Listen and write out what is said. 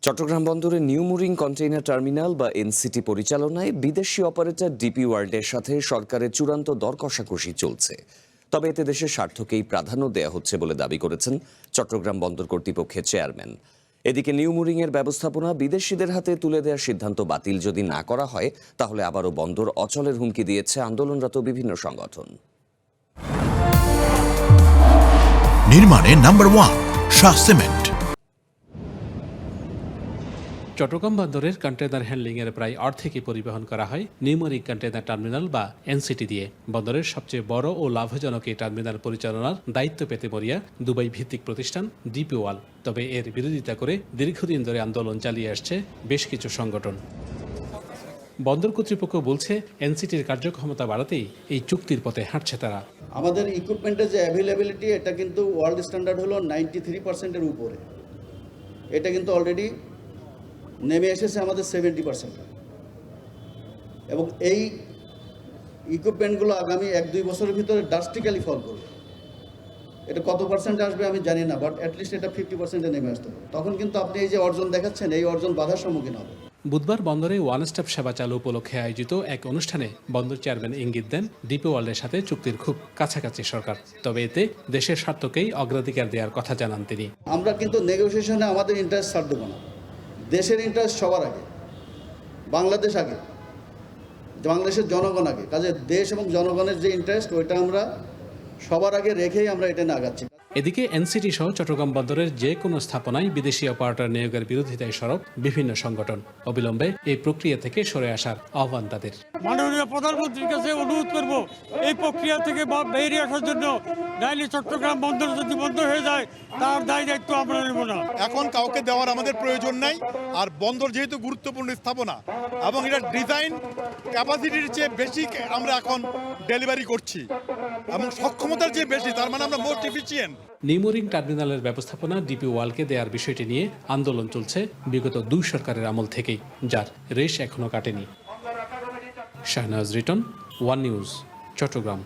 চট্টগ্রাম বন্দরের new mooring container terminal বা NCT পরিচালনায় বিদেশি অপারেটর ডিপি ওয়ার্ল্ডের সাথে সরকারের চূড়ান্ত দর কষাকষি চলছে। তবে এতে দেশের স্বার্থকেই প্রাধান্য দেওয়া হচ্ছে বলে দাবি করেছেন চট্টগ্রাম বন্দর কর্তৃপক্ষের চেয়ারম্যান। এদিকে নিউ মুরিংয়ের ব্যবস্থাপনা বিদেশিদের হাতে তুলে দেওয়ার সিদ্ধান্ত বাতিল যদি না করা হয়, তাহলে আবারও বন্দর অচলের হুমকি দিয়েছে আন্দোলনরত বিভিন্ন সংগঠন। নির্মাণে নাম্বার 1 শাহ সিমেন্ট। চট্টগ্রাম বন্দরের কন্টেইনার হ্যান্ডলিংয়ের প্রায় অর্ধেকই পরিবহন করা হয় নিউ মুরিং কন্টেইনার টার্মিনাল বা এনসিটি দিয়ে। বন্দরের সবচেয়ে বড় ও লাভজনক এই টার্মিনাল পরিচালনার দায়িত্ব পেতে মরিয়া দুবাই ভিত্তিক প্রতিষ্ঠান ডিপি ওয়ার্ল্ড। তবে এর বিরোধিতা করে দীর্ঘদিন ধরে আন্দোলন চালিয়ে আসছে বেশ কিছু সংগঠন। বন্দর কর্তৃপক্ষ বলছে, এনসিটির কার্যক্ষমতা বাড়াতেই এই চুক্তির পথে হাঁটছে তারা। আমাদের ইকুইপমেন্টের যে অ্যাভেলেবিলিটি, এটা কিন্তু ওয়ার্ল্ড স্ট্যান্ডার্ড হলো 93%-এর উপরে। এটা কিন্তু অলরেডি নেমে এসেছে আমাদের 70%, এবং এই ইকুইপমেন্টগুলো আগামী 1-2 বছরের ভিতরে ড্রাস্টিক্যালি ফল করবে। এটা কত পার্সেন্ট আসবে আমি জানি না, বাট অ্যাটলিস্ট এটা 50%-এ নেমে আসতে হবে। তখন কিন্তু আপনি এই যে অর্জন দেখাচ্ছেন, এই অর্জন বাধার সম্মুখীন হবে। বুধবার বন্দরে ওয়ান স্টপ সেবা চালু উপলক্ষে আয়োজিত এক অনুষ্ঠানে বন্দর চেয়ারম্যান ইঙ্গিত দেন, ডিপি ওয়ার্ল্ডের সাথে চুক্তির খুব কাছাকাছি সরকার। তবে এতে দেশের স্বার্থকেই অগ্রাধিকার দেওয়ার কথা জানান তিনি। আমরা কিন্তু নেগোসিয়েশনে আমাদের ইন্টারেস্ট ছাড় দেবো না। দেশের ইন্টারেস্ট সবার আগে, বাংলাদেশ আগে, বাংলাদেশের জনগণ আগে। কাজে দেশ এবং জনগণের যে ইন্টারেস্ট, ওইটা আমরা সবার আগে রেখেই আমরা এটা নিয়ে আগাচ্ছি। এদিকে এনসিটি সহ চট্টগ্রাম বন্দরের যে কোনো স্থাপনায় বিদেশি অপারেটর নিয়োগের বিরোধিতায় সরব বিভিন্ন সংগঠন। অবিলম্বে এই প্রক্রিয়া থেকে সরে আসার আহ্বান তাদের। মাননীয় প্রধানমন্ত্রীর কাছে অনুরোধ করব এই প্রক্রিয়া থেকে বেরিয়ে আসার জন্য। নাইলে চট্টগ্রাম বন্দর যদি বন্ধ হয়ে যায়, তার দায় দায়িত্ব আমরা নেব না। এখন কাউকে দেওয়ার আমাদের প্রয়োজন নাই। আর বন্দর যেহেতু গুরুত্বপূর্ণ স্থাপনা এবং এটা ডিজাইন ক্যাপাসিটির চেয়ে বেশি আমরা এখন ডেলিভারি করছি এবং সক্ষমতার চেয়ে বেশি, তার মানে আমরা মোস্ট এফিশিয়েন্ট। নিউ মুরিং টার্মিনালের ব্যবস্থাপনা ডিপি ওয়ার্ল্ডকে দেওয়ার বিষয়টি নিয়ে আন্দোলন চলছে বিগত 2 সরকারের আমল থেকেই, যার রেশ এখনো কাটেনি। Shahnaz Riton, one news, Chittagong.